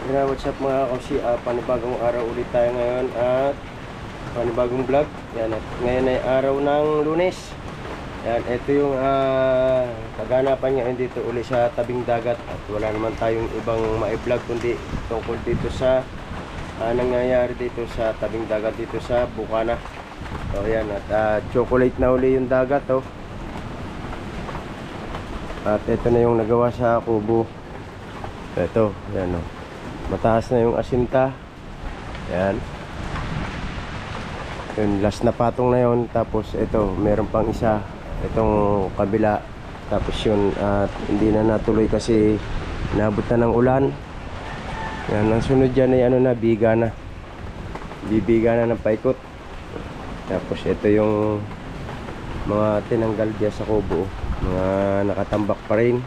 What's up mga kausi, panibagong araw ulit tayo ngayon at panibagong vlog. Yan, at ngayon ay araw ng Lunes. Yan, ito yung kaganapan ngayon dito uli sa tabing dagat. At wala naman tayong ibang ma-vlog kundi tungkol dito sa nangyayari dito sa tabing dagat dito sa Bukana. So yan, at chocolate na uli yung dagat, oh. At ito na yung nagawa sa kubo. Ito, yan, oh. Mataas na yung asinta. Yan. Yung last na patong na yun. Tapos ito, meron pang isa. Itong kabila. Tapos yun, hindi na natuloy kasi nabot na ng ulan. Yan, ang sunod dyan ay ano na, biga na. Bibiga na ng paikot. Tapos ito yung mga tinanggal dyan sa kubo. Mga nakatambak pa rin.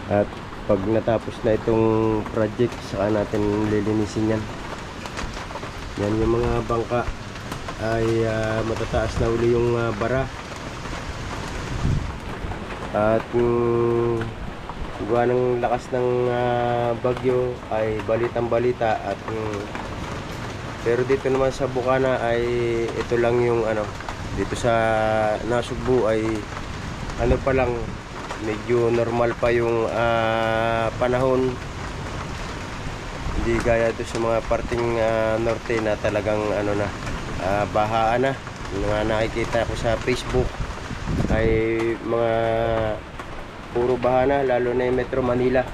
At pag natapos na itong project, saka natin lilinisin yan. Yan yung mga bangka ay matataas na uli yung bara. At gawa ng lakas ng bagyo ay balitang balita. At pero dito naman sa Bukana ay ito lang yung ano, dito sa Nasugbu ay ano pa lang, medyo normal pa yung panahon. Hindi gaya doon sa mga parting norte na talagang ano na, bahaan na. Yung mga nakikita ko sa Facebook ay mga puro baha na, lalo na yung Metro Manila.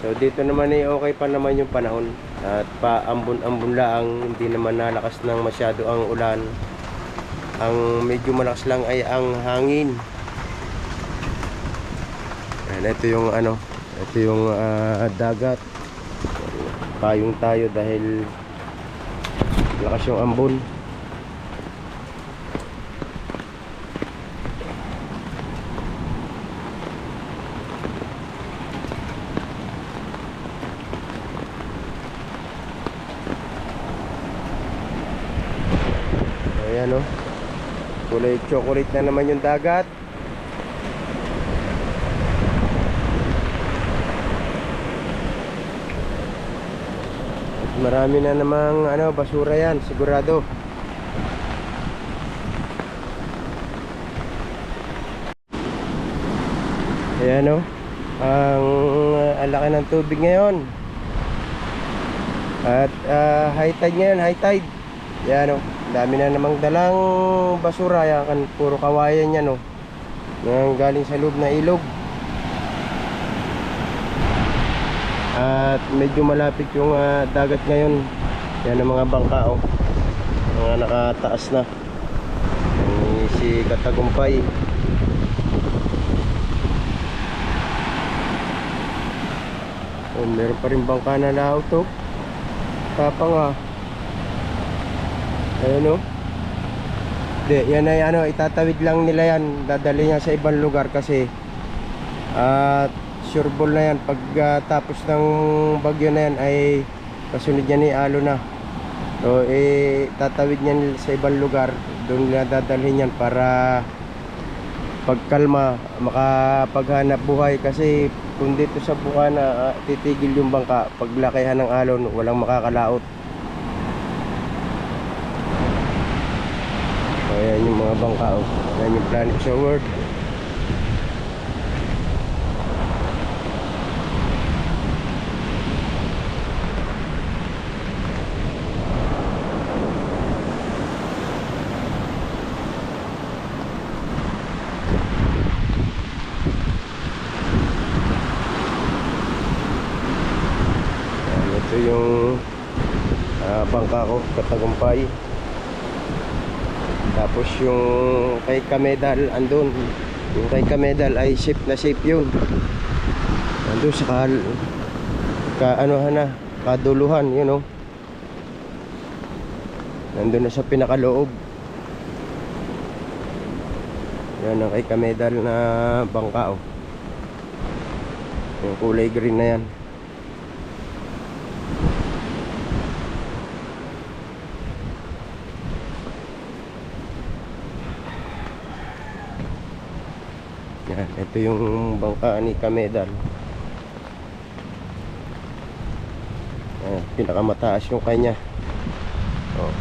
So dito naman ay okay pa naman yung panahon. At paambon-ambon lang, hindi naman nalakas ng masyado ang ulan. Ang medyo malakas lang ay ang hangin. Ito yung ano, ito yung dagat. Payong tayo dahil lakas yung ambon. Ayan, oh. Kulay chocolate na naman yung dagat. Marami na namang ano, basura yan, sigurado. Ayan, oh. Ang laki ng tubig ngayon. At high tide ngayon, high tide. Ayan, oh. Dami na namang dalang basura. Yan kan, puro kawayan yan, oh. Nang galing sa loob na ilog. At medyo malapit yung dagat ngayon. Yan ang mga bangka, oh. Mga nakataas na. Si Katagumpay. Oh, meron pa rin bangka na laot, oh. Tapang, ah. Ayun, oh. Hindi, yan ay ano, itatawid lang nila yan. Dadali niya sa ibang lugar kasi sureball na yan. Pag tapos ng bagyo na yan ay kasunod niya ni alo na. So tatawid niyan sa ibang lugar. Doon nila dadalhin yan para pagkalma, makapaghanap buhay. Kasi kung dito sa Bukana titigil yung bangka, paglakihan ng alon walang makakalaot. So ayan yung mga bangka, oh. Ayan yung Planet sa World. Ito yung bangka ko, Katagumpay. Tapos yung kay Kamedal andun. Yung kay Kamedal ay safe na safe yun. Andun sa anuhan na, kaduluhan, you know. Nandun na sa pinakaloob. Yan ang kay Kamedal na bangka, oh. Yung kulay green na yan. Yan, ito yung bangka ni Kamedal. Ayan, pinakamataas yung kanya. Oh.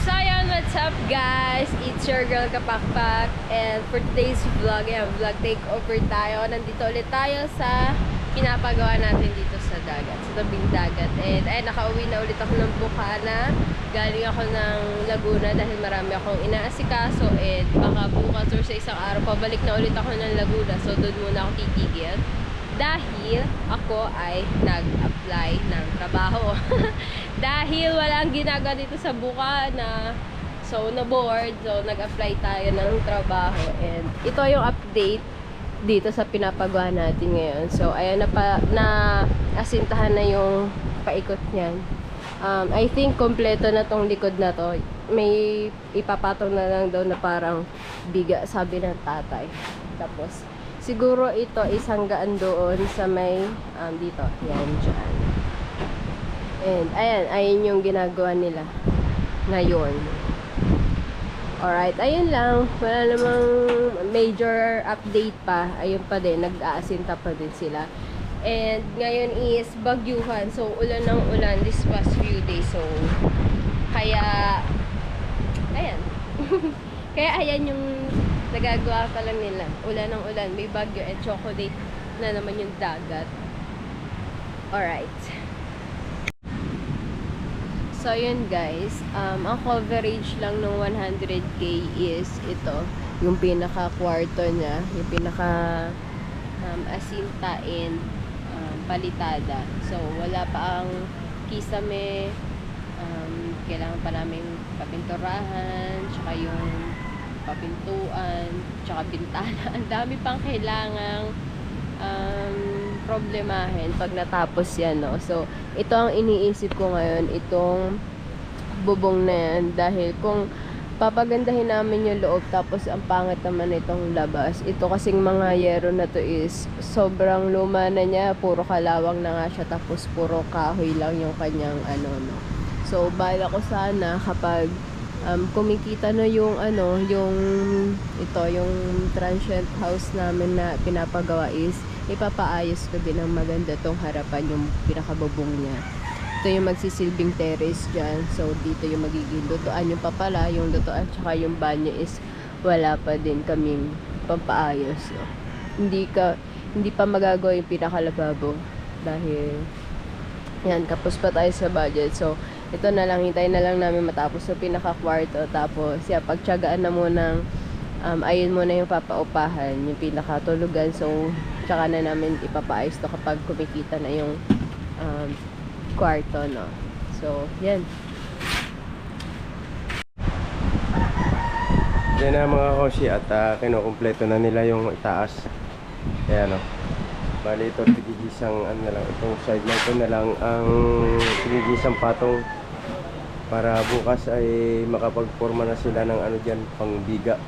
So yun, what's up guys? It's your girl Kapakpak, and for today's vlog, vlog takeover tayo. Nandito ulit tayo sa pinapagawa natin dito sa dagat, sa tabing dagat. And ay, nakauwi na ulit ako ng Bukana. Galing ako ng Laguna dahil marami akong inaasikaso, and baka bukas or sa isang araw pabalik na ulit ako ng Laguna. So doon muna ako titigil dahil ako ay nag-apply ng trabaho. Dahil walang ginagawa dito sa Bukana, so na-board, so nag-apply tayo ng trabaho. And ito yung update dito sa pinapagawa natin ngayon. So ayan, na asintahan na yung paikot niyan. I think kompleto na tong likod na to. May ipapatong na lang daw na parang biga, sabi ng tatay. Tapos siguro ito isang gaan doon sa may dito, yan dyan. And ayan yung ginagawa nila ngayon. Alright, ayun lang. Wala namang major update pa. Ayun pa din, nag-aasinta pa din sila. And ngayon is bagyuhan. So ulan ng ulan this past few days. So kaya ayan. Kaya ayan yung nagagawa pa lang nila. Ulan ng ulan, may bagyo, and chocolate na naman yung dagat. Alright. So yun guys, ang coverage lang ng 100k is ito, yung pinaka kwarto niya, yung pinaka asinta and palitada. So wala pa ang kisame, kailangan pa namin papinturahan, tsaka yung papintuan, tsaka bintana. Ang dami pang kailangang problemahin pag natapos yan, no? So ito ang iniisip ko ngayon, itong bubong na yan, dahil kung papagandahin namin yung loob tapos ang pangit naman itong labas, ito kasing mga yero na to is sobrang luma na niya, puro kalawang na nga siya, tapos puro kahoy lang yung kanyang ano, no? So bala ko sana kapag kumikita na yung yung ito, yung transient house namin na pinapagawa, is ipapaayos ko din ng maganda tong harapan, yung pinakabubong niya. Ito yung magsisilbing terrace dyan. So dito yung magiging lutuan, yung papala, yung lutuan, tsaka yung banyo is wala pa din kaming pampaayos, no? Hindi pa magagawa yung pinakalababo dahil yan, kapos pa tayo sa budget. So ito na lang, hintayin na lang namin matapos sa pinaka-kwarto. Tapos, pagtyagaan na munang ayun muna yung papaupahan, yung pinakatulugan. So, tsaka na namin ipapaayos to kapag kumikita na yung kwarto, no? So, yan. Yan na mga kosi, at kinukumpleto na nila yung itaas. Ayan, no? Bali ito, tigigisang na lang, itong side na ito na lang ang tigigisang patong para bukas ay makapagforma na sila ng dyan, pang biga.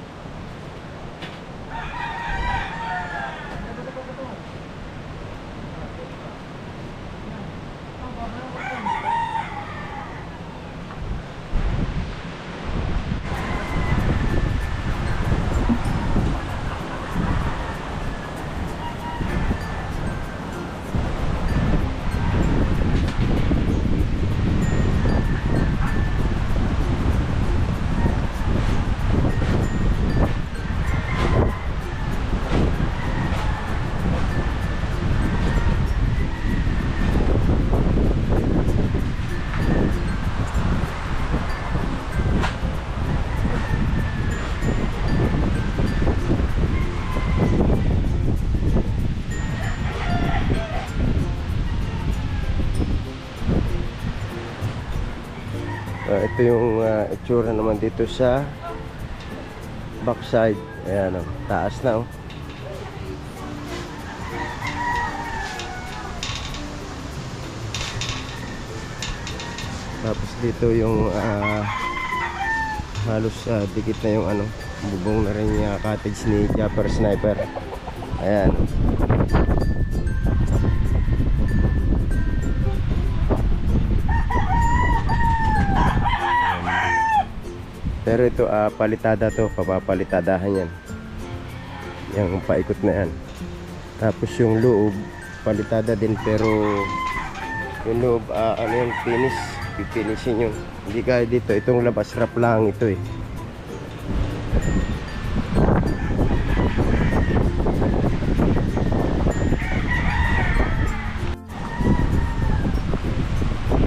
Ito yung itsura naman dito sa backside. Ayan, taas na, oh. Tapos dito yung halos dikit na yung bubong na rin yung cottage ni Japper Sniper. Ayan. Pero ito palitada to, papapalitadahan yan. Yung paikot na yan. Tapos yung loob palitada din, pero yung loob ano yung finish, pipinisin yun. Hindi kaya dito, itong labas wrap lang ito eh.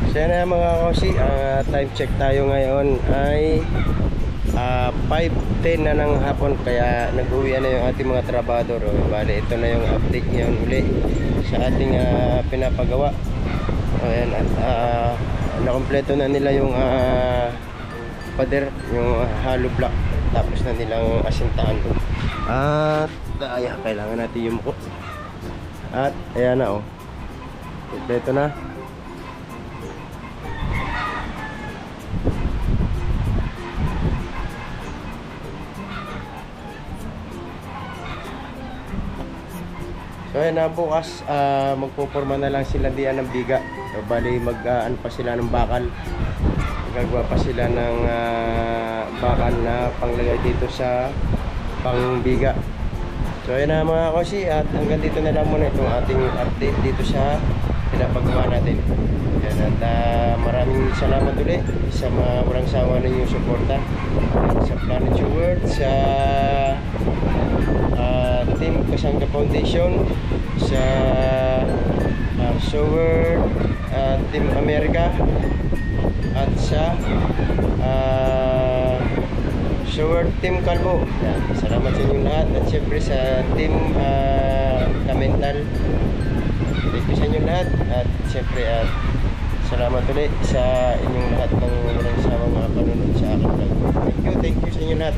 So yan na mga kosi, time check tayo ngayon ay 5:10 na ng hapon, kaya nag-uwi na yung ating mga trabador. Bale, ito na yung update ngayon uli sa ating pinapagawa. Ayan, at nakompleto na nila yung pader, yung hollow block, tapos na nilang asintahan ko. At kailangan natin yung muko. At ayan na kompleto na. So ayan na, bukas magpuporma na lang sila diyan ng biga. So, bali ano pa sila ng bakal. Gagawa pa sila ng bakal na panglagay dito sa pangbiga. So ayan na mga kosi, at hanggang dito na lang muna itong ating update dito sa pinapagawa natin. Ayan, at maraming salamat ulit sa mga walang sawa ninyong suporta sa Planet Your World, sa Team Kasangga Foundation, sa Sower, Team America, at sa Sower Team Calvo. Yan, salamat sa inyong lahat, at syempre sa Team Kamental. Thank you sa inyong lahat, at syempre salamat ulit sa inyong lahat ng walang sawang mga panunod sa akin. Thank you sa inyong lahat.